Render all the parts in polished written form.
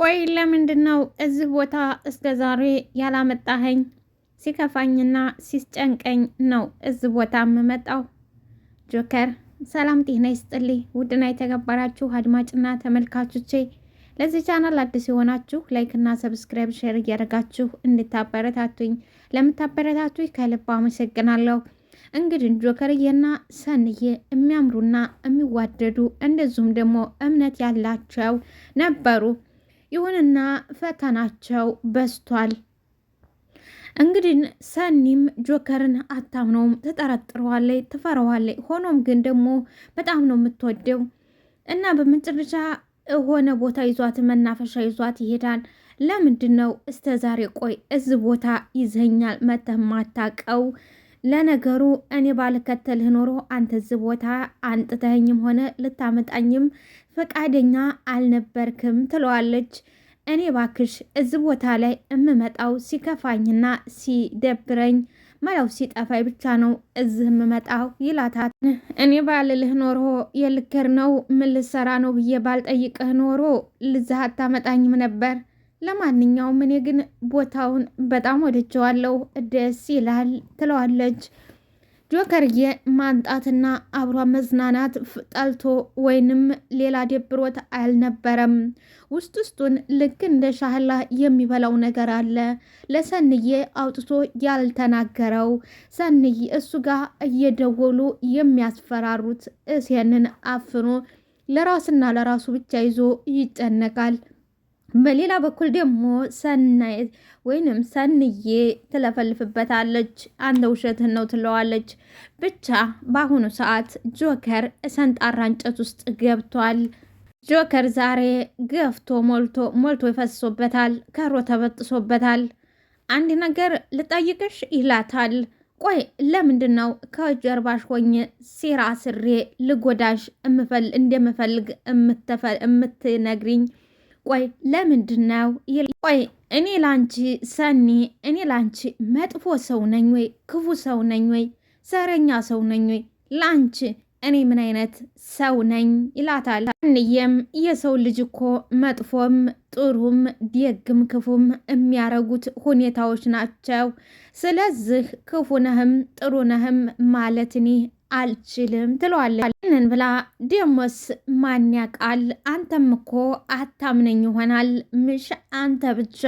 ቆይ ለምንድነው እዚህ ቦታ እስከ ዛሬ ያላመጣኸኝ? ሲከፋኝና ሲጨንቀኝ ነው እዚህ ቦታ የምመጣው። ጆከር ሰላም ጤና ይስጥልኝ። ውድና የተከበራችሁ አድማጭና ተመልካቾቼ ለዚህ ቻናል አዲስ የሆናችሁ ላይክና ሰብስክራይብ ሼር እያደረጋችሁ እንድታበረታቱኝ ለምታበረታቱኝ ከልብ አመሰግናለሁ። እንግዲህ ጆከርዬና ሰንዬ የሚያምሩና የሚዋደዱ እንደዚሁም ደግሞ እምነት ያላቸው ነበሩ። ይሁንና ፈተናቸው በስቷል። እንግዲህ ሰኒም ጆከርን አታምነውም፣ ትጠረጥረዋለች፣ ትፈራዋለች። ሆኖም ግን ደግሞ በጣም ነው የምትወደው እና በመጨረሻ ሆነ ቦታ ይዟት መናፈሻ ይዟት ይሄዳል። ለምንድን ነው እስከ ዛሬ ቆይ እዚህ ቦታ ይዘኛል መተህ ማታቀው? ለነገሩ እኔ ባልከተልህ ኖሮ አንተ እዚህ ቦታ አንጥተኸኝም ሆነ ልታመጣኝም ፈቃደኛ አልነበርክም ትለዋለች። እኔ ባክሽ እዚህ ቦታ ላይ የምመጣው ሲከፋኝና ሲደብረኝ መላው ሲጠፋኝ ብቻ ነው እዚህ የምመጣው ይላታል። እኔ ባልልህ ኖሮ የልክር ነው ምን ልሰራ ነው ብዬ ባልጠይቅህ ኖሮ ልዝህ አታመጣኝም ነበር። ለማንኛውም እኔ ግን ቦታውን በጣም ወድጀዋለሁ፣ ደስ ይላል ትለዋለች። ጆከርዬ ማንጣትና አብሯ መዝናናት ጠልቶ ወይንም ሌላ ደብሮት አልነበረም። ውስጡን ልክ እንደ ሻህላ የሚበላው ነገር አለ። ለሰንዬ አውጥቶ ያልተናገረው ሰንዬ እሱ ጋር እየደወሉ የሚያስፈራሩት እሴንን አፍኖ ለራስና ለራሱ ብቻ ይዞ ይጨነቃል። በሌላ በኩል ደግሞ ሰናይት ወይንም ሰንዬ ትለፈልፍበታለች። አንተ ውሸትህን ነው ትለዋለች። ብቻ በአሁኑ ሰዓት ጆከር ሰንጣራ እንጨት ውስጥ ገብቷል። ጆከር ዛሬ ገፍቶ ሞልቶ ይፈሶበታል። ከሮ ተበጥሶበታል። አንድ ነገር ልጠይቅሽ ይላታል። ቆይ ለምንድን ነው ከጀርባሽ ሆኜ ሴራ ስሬ ልጎዳሽ እንደምፈልግ የምትነግሪኝ? ቆይ ለምንድን ነው? ቆይ እኔ ላንቺ ሰኒ፣ እኔ ላንቺ መጥፎ ሰው ነኝ ወይ? ክፉ ሰው ነኝ ወይ? ዘረኛ ሰው ነኝ ወይ? ላንቺ እኔ ምን አይነት ሰው ነኝ ይላታል። ሰኒዬም የሰው ልጅ እኮ መጥፎም ጥሩም ደግም ክፉም የሚያረጉት ሁኔታዎች ናቸው። ስለዚህ ክፉ ነህም ጥሩ ነህም ማለት እኔ አልችልም ትለዋለች። ይህንን ብላ ደሞስ ማን ያውቃል? አንተም እኮ አታምነኝ ይሆናል ምሽ አንተ ብቻ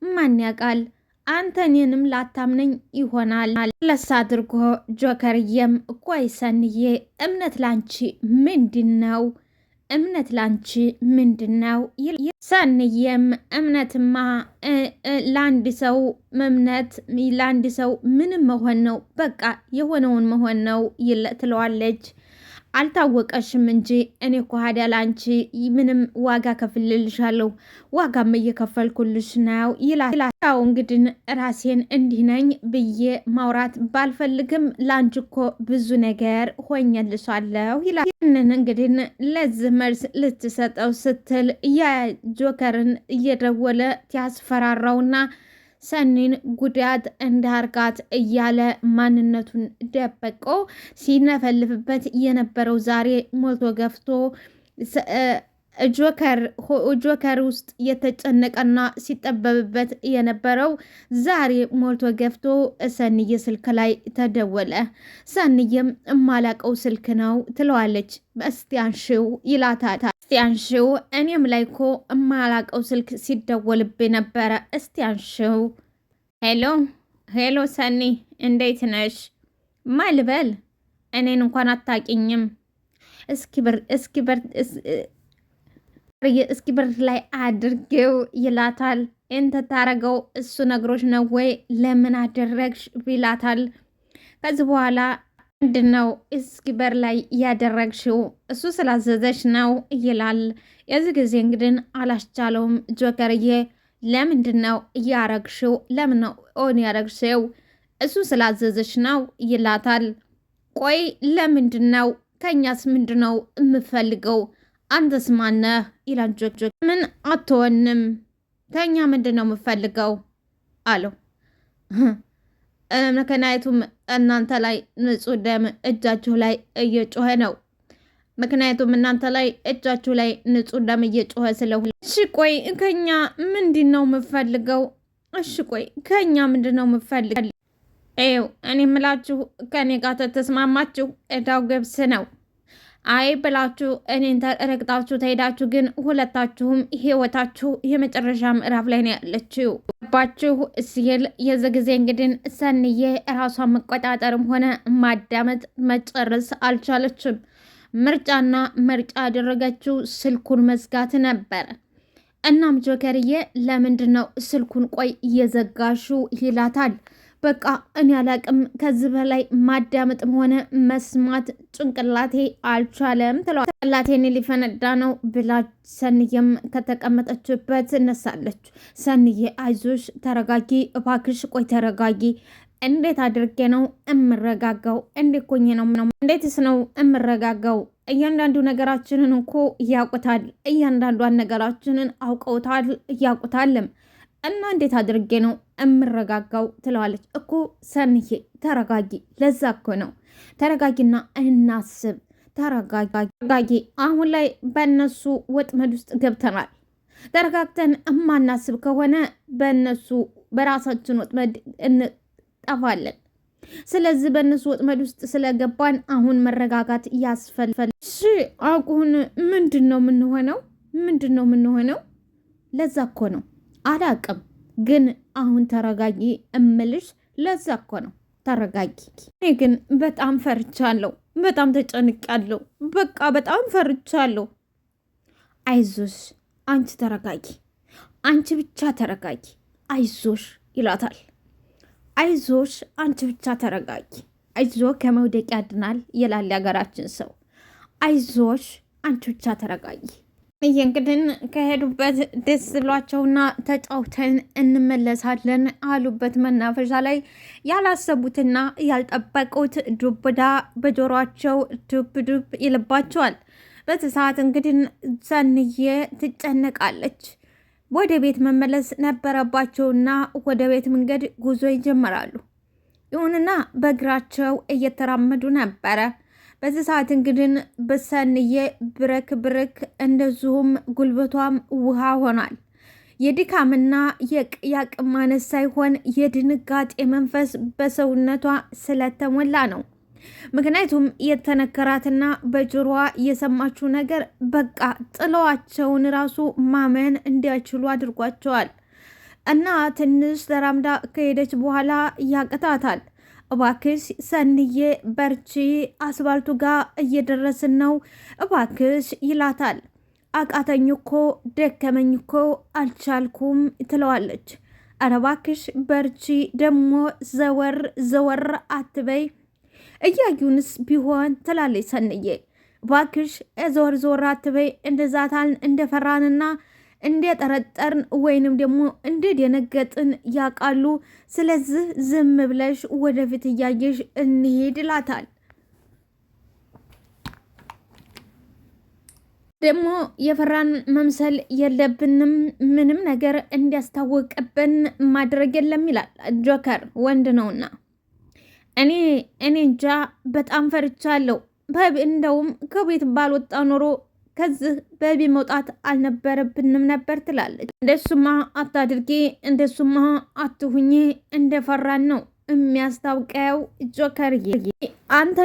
ማን ያውቃል? አንተ እኔንም ላታምነኝ ይሆናል። ለሳ አድርጎ ጆከርዬም ቆይ ሰንዬ እምነት ላንቺ ምንድን ነው? እምነት ላንቺ ምንድን ነው? ሰንዬም እምነትማ ለአንድ ሰው እምነት ለአንድ ሰው ምንም መሆን ነው፣ በቃ የሆነውን መሆን ነው ትለዋለች። አልታወቀሽም እንጂ እኔ እኮ ሀዲያ ላንቺ ምንም ዋጋ ከፍልልሻለሁ፣ ዋጋም እየከፈልኩልሽ ነው ይላል። ያው እንግዲህ ራሴን እንዲህ ነኝ ብዬ ማውራት ባልፈልግም ላንቺ እኮ ብዙ ነገር ሆኜልሻለሁ ይላል። ይህንን እንግዲህ ለዚህ መልስ ልትሰጠው ስትል የጆከርን እየደወለ ያስፈራራውና ሰኒን ጉዳት እንዳርጋት እያለ ማንነቱን ደበቆ ሲነፈልፍበት የነበረው ዛሬ ሞልቶ ገፍቶ ጆከር ውስጥ የተጨነቀና ሲጠበብበት የነበረው ዛሬ ሞልቶ ገፍቶ ሰንዬ ስልክ ላይ ተደወለ። ሰንዬም እማላቀው ስልክ ነው ትለዋለች። እስቲ አንሺው ይላታል። እስቲ አንሺው እኔም ላይ እኮ እማላቀው ስልክ ሲደወልብኝ ነበረ። እስቲ አንሺው። ሄሎ ሰኒ እንዴት ነሽ? ማልበል እኔን እንኳን አታቂኝም። እስኪ በር ላይ አድርጌው ይላታል። እንተ ታረገው እሱ ነግሮች ነው ወይ? ለምን አደረግሽ ይላታል። ከዚህ በኋላ ምንድን ነው እስኪ በር ላይ ያደረግሽው? እሱ ስላዘዘሽ ነው ይላል። የዚህ ጊዜ እንግዲህ አላስቻለውም ጆከርዬ። ለምንድን ነው እያረግሽው? ለምን ነው ኦን ያረግሽው? እሱ ስላዘዘሽ ነው ይላታል። ቆይ ለምንድን ነው? ከኛስ ምንድን ነው የምፈልገው? አንተስ ማነህ? ይላል ጆከር። ምን አትሆንም? ከኛ ምንድን ነው የምፈልገው አለው። ምክንያቱም እናንተ ላይ ንጹህ ደም እጃችሁ ላይ እየጮኸ ነው። ምክንያቱም እናንተ ላይ እጃችሁ ላይ ንጹህ ደም እየጮኸ ስለሆነ። እሺ ቆይ ከኛ ምንድን ነው የምፈልገው? እሺ ቆይ ከኛ ምንድን ነው የምፈልገው? ይኸው እኔ የምላችሁ ከኔ ጋር ተስማማችሁ እዳው ገብስ ነው። አይ ብላችሁ እኔን ረግጣችሁ ተሄዳችሁ ግን ሁለታችሁም ህይወታችሁ የመጨረሻ ምዕራፍ ላይ ነው ያለችው። ባችሁ ሲል የዚ ጊዜ እንግዲህ ሰንዬ ራሷን መቆጣጠርም ሆነ ማዳመጥ መጨረስ አልቻለችም። ምርጫና ምርጫ ያደረገችው ስልኩን መዝጋት ነበረ። እናም ጆከርዬ ለምንድን ነው ስልኩን ቆይ እየዘጋሹ ይላታል። በቃ እኔ አላቅም ከዚህ በላይ ማዳመጥም ሆነ መስማት ጭንቅላቴ አልቻለም ትለዋለች። ጭንቅላቴን ሊፈነዳ ነው ብላ ሰንዬም ከተቀመጠችበት እነሳለች። ሰንዬ አይዞሽ ተረጋጊ እባክሽ፣ ቆይ ተረጋጊ። እንዴት አድርጌ ነው እምረጋጋው? እንዴት ኮኜ ነው እንዴትስ ነው እምረጋጋው? እያንዳንዱ ነገራችንን እኮ እያውቁታል፣ እያንዳንዷን ነገራችንን አውቀውታል እያውቁታልም እና እንዴት አድርጌ ነው እምረጋጋው ትለዋለች። እኮ ሰንዬ ተረጋጊ፣ ለዛ እኮ ነው ተረጋጊና እናስብ። ተረጋጊ። አሁን ላይ በእነሱ ወጥመድ ውስጥ ገብተናል። ተረጋግተን እማናስብ ከሆነ በእነሱ በራሳችን ወጥመድ እንጠፋለን። ስለዚህ በእነሱ ወጥመድ ውስጥ ስለገባን አሁን መረጋጋት ያስፈልጋል። እሺ አሁን ምንድን ነው የምንሆነው? ምንድን ነው የምንሆነው? ለዛ እኮ ነው አላቅም፣ ግን አሁን ተረጋጊ እምልሽ ለዛ እኮ ነው። ተረጋጊ። እኔ ግን በጣም ፈርቻለሁ፣ በጣም ተጨንቄያለሁ። በቃ በጣም ፈርቻለሁ። አይዞሽ አንቺ ተረጋጊ፣ አንቺ ብቻ ተረጋጊ፣ አይዞሽ ይላታል። አይዞሽ አንቺ ብቻ ተረጋጊ፣ አይዞ ከመውደቅ ያድናል ይላል የሀገራችን ሰው። አይዞሽ አንቺ ብቻ ተረጋጊ። እንግዲህ ከሄዱበት ደስ ብሏቸውና ተጫውተን እንመለሳለን አሉበት መናፈሻ ላይ ያላሰቡትና ያልጠበቁት ዱብዳ በጆሯቸው ዱብ ዱብ ይልባቸዋል። በዚህ ሰዓት እንግዲህ ሰንዬ ትጨነቃለች። ወደ ቤት መመለስ ነበረባቸውና ወደ ቤት መንገድ ጉዞ ይጀምራሉ። ይሁንና በእግራቸው እየተራመዱ ነበረ። በዚህ ሰዓት እንግዲህ በሰንዬ ብረክ ብረክ እንደዚሁም ጉልበቷም ውሃ ሆኗል። የድካምና የአቅም ማነስ ሳይሆን የድንጋጤ መንፈስ በሰውነቷ ስለተሞላ ነው። ምክንያቱም የተነከራትና በጆሮዋ የሰማችው ነገር በቃ ጥለዋቸውን ራሱ ማመን እንዲያችሉ አድርጓቸዋል። እና ትንሽ ተራምዳ ከሄደች በኋላ ያቅታታል። እባክሽ ሰንዬ በርቺ፣ አስባልቱ ጋር እየደረስን ነው እባክሽ ይላታል። አቃተኝ እኮ ደከመኝ እኮ አልቻልኩም ትለዋለች። ኧረ እባክሽ በርቺ፣ ደግሞ ዘወር ዘወር አትበይ እያዩንስ ቢሆን ትላለች ሰንዬ። እባክሽ ዘወር ዘወር አትበይ፣ እንደዛታልን እንደፈራንና እንደጠረጠርን ወይንም ደግሞ እንደደነገጥን ያውቃሉ። ስለዚህ ዝም ብለሽ ወደፊት እያየሽ እንሄድ ይላታል። ደግሞ የፈራን መምሰል የለብንም፣ ምንም ነገር እንዲያስታወቅብን ማድረግ የለም ይላል ጆከር። ወንድ ነውና እኔ እንጃ በጣም ፈርቻለሁ። እንደውም ከቤት ባልወጣ ኖሮ ከዚህ በቢ መውጣት አልነበረብንም ነበር ትላለች። እንደሱማ አታድርጌ፣ እንደሱማ አትሁኜ፣ እንደፈራን ነው የሚያስታውቀው ጆከርዬ። አንተ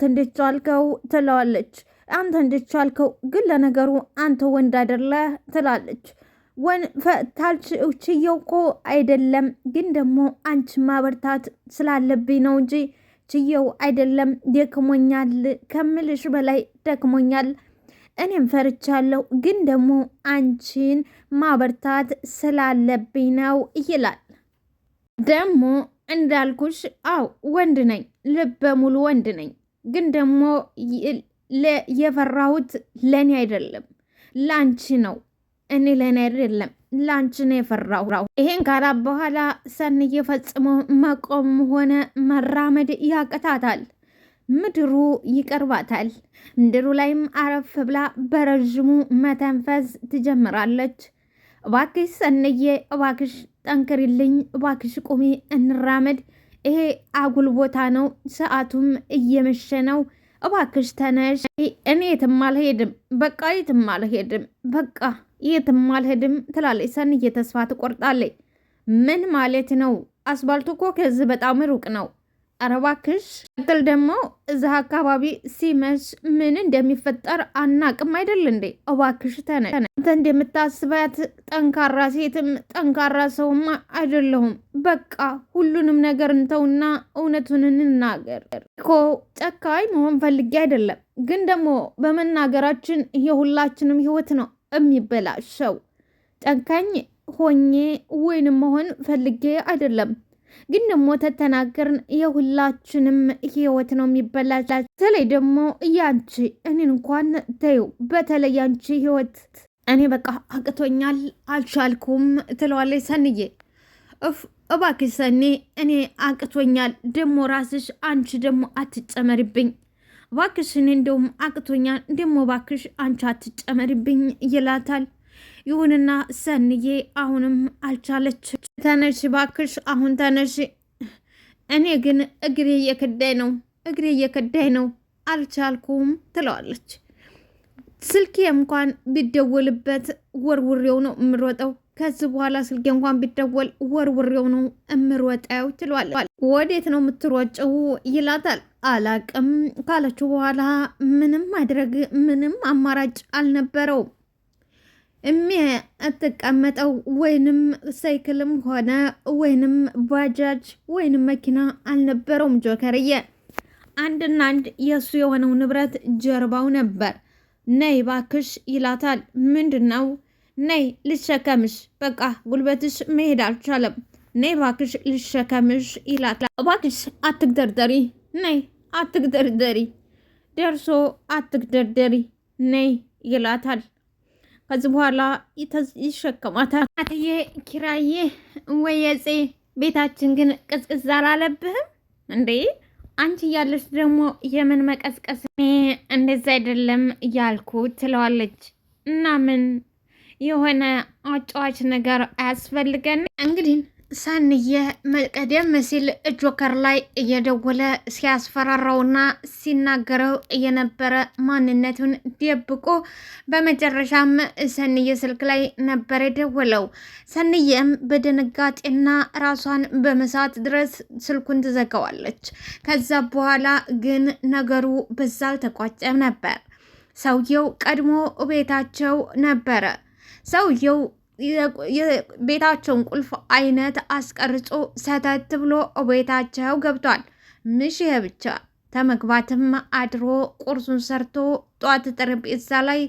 እንደቻልከው ትለዋለች። አንተ እንደቻልከው ግን ለነገሩ አንተ ወንድ አይደለ ትላለች። ችየው እኮ አይደለም፣ ግን ደግሞ አንቺ ማበርታት ስላለብኝ ነው እንጂ ችየው አይደለም። ደክሞኛል፣ ከምልሽ በላይ ደክሞኛል። እኔም ፈርቻለሁ፣ ግን ደግሞ አንቺን ማበርታት ስላለብኝ ነው ይላል። ደግሞ እንዳልኩሽ አው ወንድ ነኝ፣ ልበ ሙሉ ወንድ ነኝ። ግን ደግሞ የፈራሁት ለእኔ አይደለም ላንቺ ነው። እኔ ለእኔ አይደለም ላንቺ ነው የፈራሁ። ይሄን ካላ በኋላ ሰንዬ ፈጽሞ መቆም ሆነ መራመድ ያቅታታል። ምድሩ ይቀርባታል። ምድሩ ላይም አረፍ ብላ በረዥሙ መተንፈስ ትጀምራለች። እባክሽ ሰንዬ፣ እባክሽ ጠንክሪልኝ፣ እባክሽ ቁሚ፣ እንራመድ። ይሄ አጉል ቦታ ነው፣ ሰዓቱም እየመሸ ነው። እባክሽ ተነሽ፣ እኔ የትም አልሄድም፣ በቃ የትም አልሄድም፣ በቃ የትም አልሄድም ትላለች ሰንዬ። ተስፋ ትቆርጣለች። ምን ማለት ነው? አስባልቱ እኮ ከዚህ በጣም ሩቅ ነው። ኧረ እባክሽ ትል ደግሞ እዚህ አካባቢ ሲመሽ ምን እንደሚፈጠር አናቅም አይደል እንዴ? እባክሽ ተነሽ። አንተ እንደምታስባት ጠንካራ ሴትም ጠንካራ ሰውም አይደለሁም። በቃ ሁሉንም ነገር እንተውና እውነቱን እንናገር እኮ። ጨካኝ መሆን ፈልጌ አይደለም፣ ግን ደግሞ በመናገራችን የሁላችንም ህይወት ነው የሚበላሸው። ጨካኝ ሆኜ ወይንም መሆን ፈልጌ አይደለም፣ ግን ደግሞ ተተናገርን የሁላችንም ህይወት ነው የሚበላሽ። በተለይ ደግሞ ያንቺ እኔን እንኳን ተይው፣ በተለይ ያንቺ ህይወት እኔ በቃ አቅቶኛል፣ አልቻልኩም ትለዋለች ሰንዬ። እባክሽ ሰኔ እኔ አቅቶኛል፣ ደግሞ ራስሽ አንቺ ደግሞ አትጨመሪብኝ እባክሽ፣ እኔ እንደውም አቅቶኛል፣ ደግሞ እባክሽ አንቺ አትጨመሪብኝ ይላታል። ይሁንና ሰንዬ አሁንም አልቻለች። ተነሽ ባክሽ፣ አሁን ተነሽ፣ እኔ ግን እግሬ እየከዳኝ ነው፣ አልቻልኩም ትለዋለች። ስልኬ እንኳን ቢደወልበት ወርውሬው ነው የምሮጠው፣ ከዚህ በኋላ ስልኬ እንኳን ቢደወል ወርውሬው ነው የምሮጠው ትለዋለች። ወዴት ነው የምትሮጨው ይላታል። አላቅም ካለችው በኋላ ምንም ማድረግ ምንም አማራጭ አልነበረውም። የምትቀመጠው ወይንም ሳይክልም ሆነ ወይንም ባጃጅ ወይንም መኪና አልነበረውም። ጆከርዬ አንድና አንድ የእሱ የሆነው ንብረት ጀርባው ነበር። ነይ ባክሽ ይላታል። ምንድን ነው? ነይ ልሸከምሽ፣ በቃ ጉልበትሽ መሄድ አልቻለም፣ ነይ ባክሽ ልሸከምሽ ይላታል። ባክሽ አትግደርደሪ፣ ነይ አትግደርደሪ፣ ደርሶ አትግደርደሪ፣ ነይ ይላታል። ከዚህ በኋላ ይሸከማታል። አትዬ ኪራዬ ወየጼ ቤታችን ግን ቅዝቅዝ አላለብህም እንዴ? አንቺ እያለች ደግሞ የምን መቀዝቀዝ? እንደዛ አይደለም እያልኩ ትለዋለች። እና ምን የሆነ አጫዋች ነገር አያስፈልገን? እንግዲህ ሰንዬ ቀደም ሲል ጆከር ላይ እየደወለ ሲያስፈራራውና ሲናገረው የነበረ ማንነቱን ደብቆ በመጨረሻም ሰንዬ ስልክ ላይ ነበር የደወለው። ሰንዬም በድንጋጤና ራሷን በመሳት ድረስ ስልኩን ትዘጋዋለች። ከዛ በኋላ ግን ነገሩ በዛ አልተቋጨም ነበር። ሰውየው ቀድሞ ቤታቸው ነበረ። ሰውየው የቤታቸውን ቁልፍ አይነት አስቀርጾ ሰተት ብሎ ቤታቸው ገብቷል። ምሽ ብቻ ተመግባትም አድሮ ቁርሱን ሰርቶ ጧት ጠረጴዛ ላይ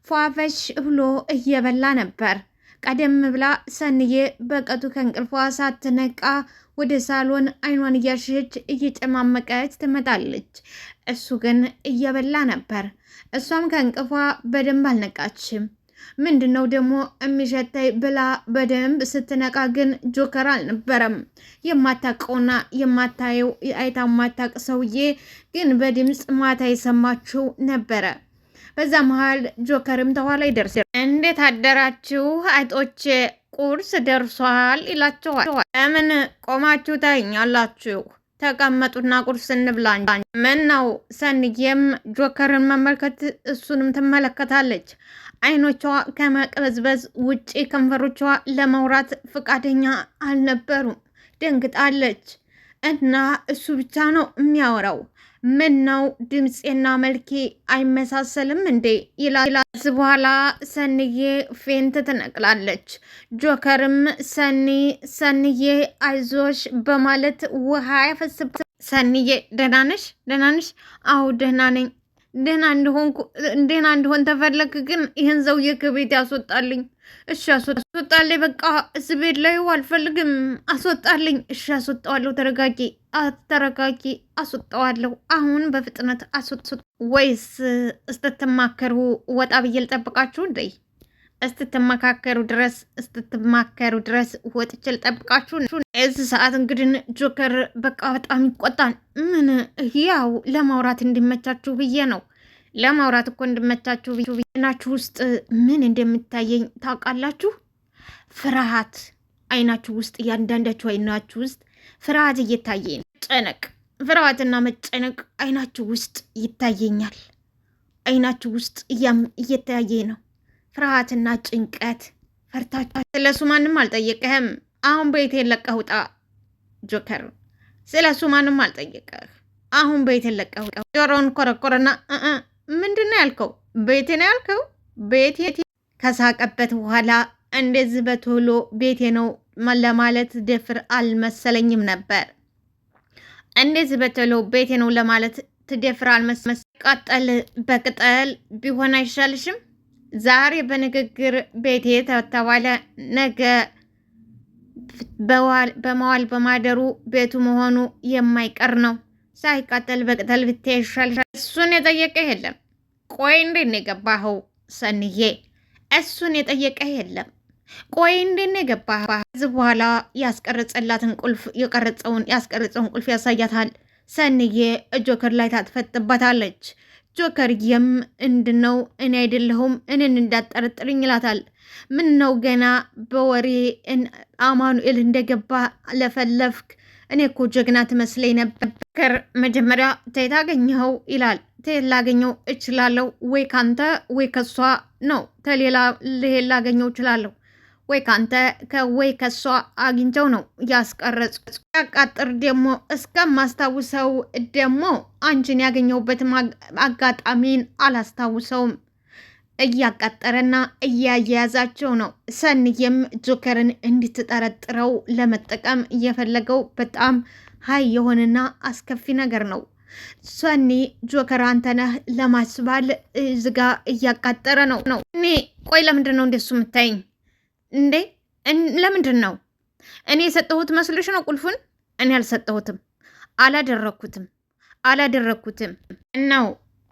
ፏፈሽ ብሎ እየበላ ነበር። ቀደም ብላ ሰንዬ በቀቱ ከእንቅልፏ ሳትነቃ ወደ ሳሎን አይኗን እያሸች እየጨማመቀች ትመጣለች። እሱ ግን እየበላ ነበር። እሷም ከእንቅልፏ በደንብ አልነቃችም። ምንድነው ደግሞ የሚሸታይ ብላ በደንብ ስትነቃ ግን ጆከር አልነበረም። የማታውቀውና የማታየው አይታ ማታቅ ሰውዬ ግን በድምፅ ማታ የሰማችው ነበረ። በዛ መሃል ጆከርም ተኋላ ይደርሳል። እንዴት አደራችሁ አይጦች፣ ቁርስ ደርሷል ይላችኋል። ለምን ቆማችሁ ታይኛላችሁ? ተቀመጡና ቁርስ እንብላ። ምን ነው? ሰንዬም ጆከርን መመልከት እሱንም ትመለከታለች። አይኖቿ ከመቅበዝበዝ ውጪ ከንፈሮቿ ለማውራት ፈቃደኛ አልነበሩም። ደንግጣለች። እና እሱ ብቻ ነው የሚያወራው። ምን ነው ድምፄና መልኬ አይመሳሰልም እንዴ ይላል። በኋላ ሰንዬ ፌንት ትነቅላለች። ጆከርም ሰንዬ አይዞሽ በማለት ውሃ ያፈስብ። ሰንዬ ደህና ነሽ? ደህና ነሽ? አዎ ደህና ነኝ። ደህና እንደሆን ተፈለግ ግን ይህን ሰውዬ ከቤት ያስወጣልኝ። እሺ አስወጣልኝ። በቃ እዚህ ቤት ላይ አልፈልግም። አስወጣልኝ። እሺ አስወጣዋለሁ። ተረጋጊ። አስወጣዋለሁ። አሁን በፍጥነት አስወጥ። ወይስ እስትትማከሩ ወጣ ብዬ ልጠብቃችሁ እንዴ? እስትትማከሩ ድረስ ወጥቼ ልጠብቃችሁ። እዚህ ሰዓት እንግዲህ ጆከር በቃ በጣም ይቆጣል። ምን ያው ለማውራት እንዲመቻችሁ ብዬ ነው። ለማውራት እኮ እንዲመቻችሁ ናችሁ ውስጥ ምን እንደምታየኝ ታውቃላችሁ? ፍርሃት አይናችሁ ውስጥ፣ እያንዳንዳችሁ አይናችሁ ውስጥ ፍርሃት እየታየኝ ነው። ፍርሃትና መጨነቅ አይናችሁ ውስጥ ይታየኛል። አይናችሁ ውስጥ እየተያየ ነው። ፍርሃትና ጭንቀት ፈርታችሁ። ስለሱ ማንም አልጠየቀህም። አሁን ቤቴን ለቀህ ውጣ ጆከር። ስለሱ ማንም አልጠየቀህ። አሁን ቤቴን ለቀህ ውጣ። ጆሮውን ኮረኮረና ምንድን ነው ያልከው? ቤቴ ነው ያልከው? ቤቴ ከሳቀበት በኋላ እንደዚህ በቶሎ ቤቴ ነው ለማለት ደፍር አልመሰለኝም ነበር። እንደዚህ በቶሎ ቤቴ ነው ለማለት ትደፍር አልመሰለኝም። ቃጠል በቅጠል ቢሆን አይሻልሽም? ዛሬ በንግግር ቤቴ ተተባለ፣ ነገ በመዋል በማደሩ ቤቱ መሆኑ የማይቀር ነው። ሳይቃጠል በቅጠል ብታይ ይሻልሻል። እሱን የጠየቀ የለም። ቆይ እንዴት ነው የገባኸው ሰንዬ? እሱን የጠየቀ የለም። ቆይ እንዴት ነው የገባኸው? ከዚህ በኋላ ያስቀረጸላትን ቁልፍ ያስቀረጸውን ቁልፍ ያሳያታል። ሰንዬ ጆከር ላይ ታጥፈጥባታለች። ጆከርዬም እንድነው እኔ አይደለሁም እኔን እንዳጠረጥርኝ ይላታል። ምን ነው ገና በወሬ አማኑኤል እንደገባ ለፈለፍክ? እኔ እኮ ጀግና ትመስለኝ ነበር። መጀመሪያ ተይ ታገኘኸው ይላል። ተይ ላገኘው እችላለሁ ወይ ካንተ ወይ ከሷ ነው። ተሌላ ልሄድ ላገኘው እችላለሁ ወይ ካንተ ወይ ከሷ አግኝተው ነው ያስቀረጹ። ያቃጥር ደግሞ እስከማስታውሰው ደግሞ አንቺን ያገኘሁበት አጋጣሚን አላስታውሰውም። እያቃጠረና እያያያዛቸው ነው። ሰንዬም ጆከርን እንድትጠረጥረው ለመጠቀም እየፈለገው በጣም ሀይ የሆነና አስከፊ ነገር ነው። ሰኒ ጆከር አንተነህ ለማስባል ዝጋ እያቃጠረ ነው። እኔ ቆይ ለምንድን ነው እንደሱ የምታይኝ እንዴ? ለምንድን ነው? እኔ የሰጠሁት መስሎሽ ነው ቁልፉን? እኔ አልሰጠሁትም፣ አላደረኩትም ነው።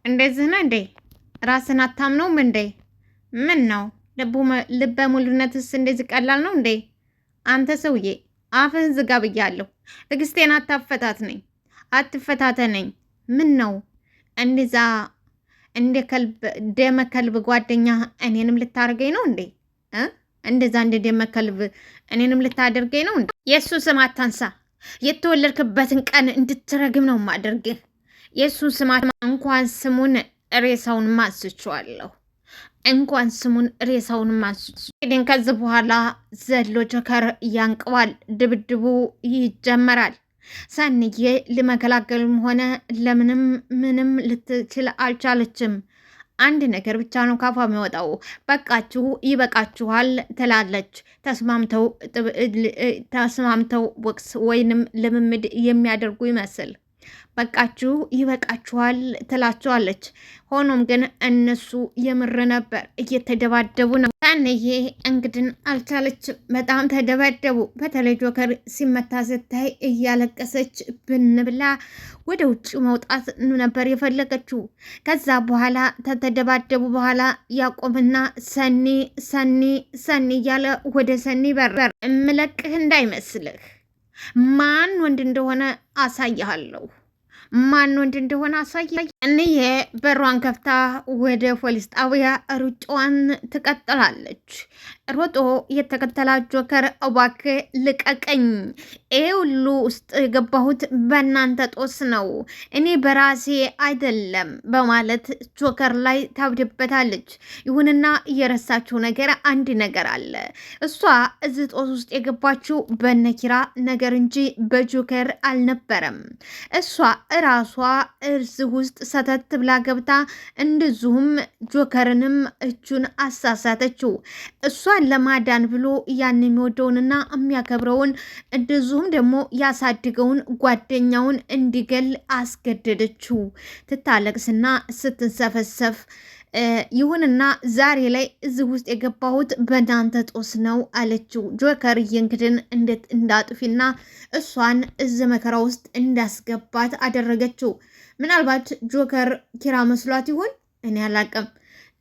እንደዚህ ነው እንዴ? ራስን አታምነውም እንዴ? ምን ነው ልበ ሙሉነትስ እንደዚህ ቀላል ነው እንዴ? አንተ ሰውዬ አፍህን ዝጋ ብያለሁ። ትዕግስቴን አትፈታተነኝ። ምን ነው እንደዛ እንደ ከልብ ደመ ከልብ ጓደኛ እኔንም ልታደርገኝ ነው እንዴ? እንደዛ እንደ ደመ ከልብ እኔንም ልታደርገኝ ነው እንዴ? የእሱ ስም አታንሳ። የተወለድክበትን ቀን እንድትረግም ነው ማደርግህ። የእሱ ስም እንኳን ስሙን ሬሳውን ማስችዋለሁ። ግን ከዚህ በኋላ ዘሎ ጆከር ያንቀዋል። ድብድቡ ይጀመራል። ሰንዬ ለመከላከልም ሆነ ምንም ልትችል አልቻለችም። አንድ ነገር ብቻ ነው ካፏ የሚወጣው። በቃችሁ፣ ይበቃችኋል ትላለች። ተስማምተው ቦክስ ወይንም ልምምድ የሚያደርጉ ይመስል በቃችሁ፣ ይበቃችኋል ትላቸዋለች። ሆኖም ግን እነሱ የምር ነበር እየተደባደቡ ነው። ሰንዬ እንግድን አልቻለችም። በጣም ተደባደቡ። በተለይ ጆከር ሲመታ ስታይ እያለቀሰች ብንብላ ወደ ውጭ መውጣት ነበር የፈለገችው። ከዛ በኋላ ተደባደቡ በኋላ ያቆምና ሰኒ እያለ ወደ ሰኒ በረር። እምለቅህ እንዳይመስልህ፣ ማን ወንድ እንደሆነ አሳይሃለሁ። እንዬ በሯን ከፍታ ወደ ፖሊስ ጣቢያ ሩጫዋን ትቀጥላለች። ሮጦ የተከተላት ጆከር እባክህ ልቀቀኝ፣ ይሄ ሁሉ ውስጥ የገባሁት በእናንተ ጦስ ነው፣ እኔ በራሴ አይደለም በማለት ጆከር ላይ ታብድበታለች። ይሁንና እየረሳችው ነገር አንድ ነገር አለ። እሷ እዚህ ጦስ ውስጥ የገባችው በነኪራ ነገር እንጂ በጆከር አልነበረም። እሷ ራሷ እዚህ ውስጥ ሰተት ብላ ገብታ እንደዚሁም ጆከርንም እጁን አሳሳተችው። እሷን ለማዳን ብሎ ያን የሚወደውንና የሚያከብረውን እንደዚሁም ደግሞ ያሳድገውን ጓደኛውን እንዲገል አስገደደችው። ትታለቅስና ስትንሰፈሰፍ ይሁንና ዛሬ ላይ እዚህ ውስጥ የገባሁት በእናንተ ጦስ ነው አለችው። ጆከር እንግድን እንዴት እንዳጥፊና እሷን እዚህ መከራ ውስጥ እንዳስገባት አደረገችው። ምናልባት ጆከር ኪራ መስሏት ይሆን? እኔ አላቅም።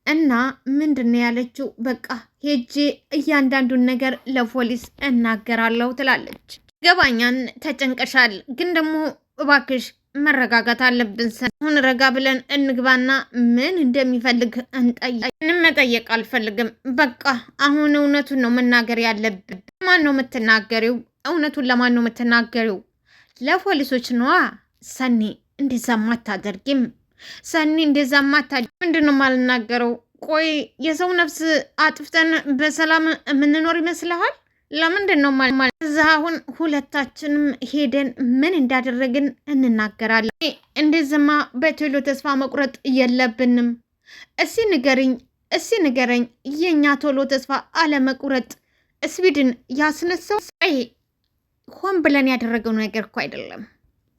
እና ምንድን ነው ያለችው? በቃ ሄጄ እያንዳንዱን ነገር ለፖሊስ እናገራለሁ ትላለች። ገባኛን ተጨንቀሻል፣ ግን ደግሞ እባክሽ መረጋጋት አለብን። አሁን ረጋ ብለን እንግባና ምን እንደሚፈልግ ምንም መጠየቅ አልፈልግም። በቃ አሁን እውነቱን ነው መናገር ያለብን። ማን ነው የምትናገሪው? እውነቱን ለማን ነው የምትናገሪው? ለፖሊሶች ነዋ። ሰኒ እንደዛማ አታደርጊም። ሰኒ እንደዛማ ምንድነው የማልናገረው? ቆይ የሰው ነፍስ አጥፍተን በሰላም የምንኖር ይመስልሃል? ለምንድን ነው ማለት እዛ አሁን ሁለታችንም ሄደን ምን እንዳደረግን እንናገራለን። እንደዚህማ በቶሎ ተስፋ መቁረጥ የለብንም። እስኪ ንገረኝ፣ የእኛ ቶሎ ተስፋ አለመቁረጥ ስዊድን ያስነሳው ሆን ብለን ያደረገው ነገር እኮ አይደለም።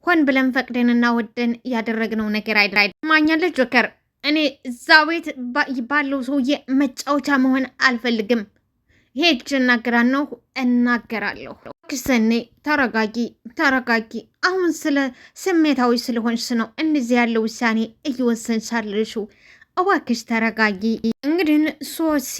ሆን ብለን ፈቅደንና ወደን ያደረግነው ነገር አይደለም። ማኛለች ጆከር፣ እኔ እዛ ቤት ባለው ሰውዬ መጫወቻ መሆን አልፈልግም። ሄጅ እናገራለሁ። ክሰኔ ተረጋጊ። አሁን ስለ ስሜታዊ ስለሆንሽ ነው እንደዚህ ያለው ውሳኔ እየወሰንሻለሽ። እባክሽ ተረጋጊ። እንግዲህ ሶሲ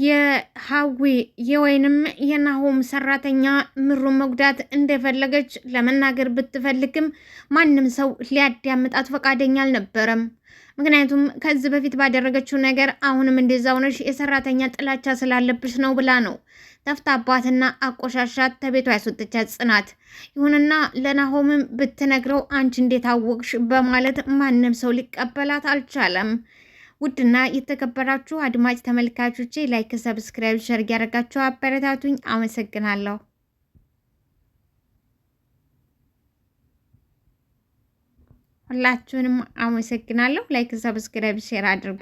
የሀዊ የወይንም የናሆም ሰራተኛ ምሩን መጉዳት እንደፈለገች ለመናገር ብትፈልግም ማንም ሰው ሊያዳምጣት ፈቃደኛ አልነበረም። ምክንያቱም ከዚህ በፊት ባደረገችው ነገር አሁንም እንደዛ ሆነሽ የሰራተኛ ጥላቻ ስላለብሽ ነው ብላ ነው ተፍታባትና አቆሻሻት ተቤቷ ያስወጥቻት ጽናት። ይሁንና ለናሆምም ብትነግረው አንቺ እንዴት አወቅሽ በማለት ማንም ሰው ሊቀበላት አልቻለም። ውድና የተከበራችሁ አድማጭ ተመልካቾቼ ላይክ፣ ሰብስክራይብ፣ ሸር ያደረጋችሁ አበረታቱኝ። አመሰግናለሁ። ሁላችሁንም አመሰግናለሁ። ላይክ፣ ሰብስክራይብ፣ ሼር አድርጉ።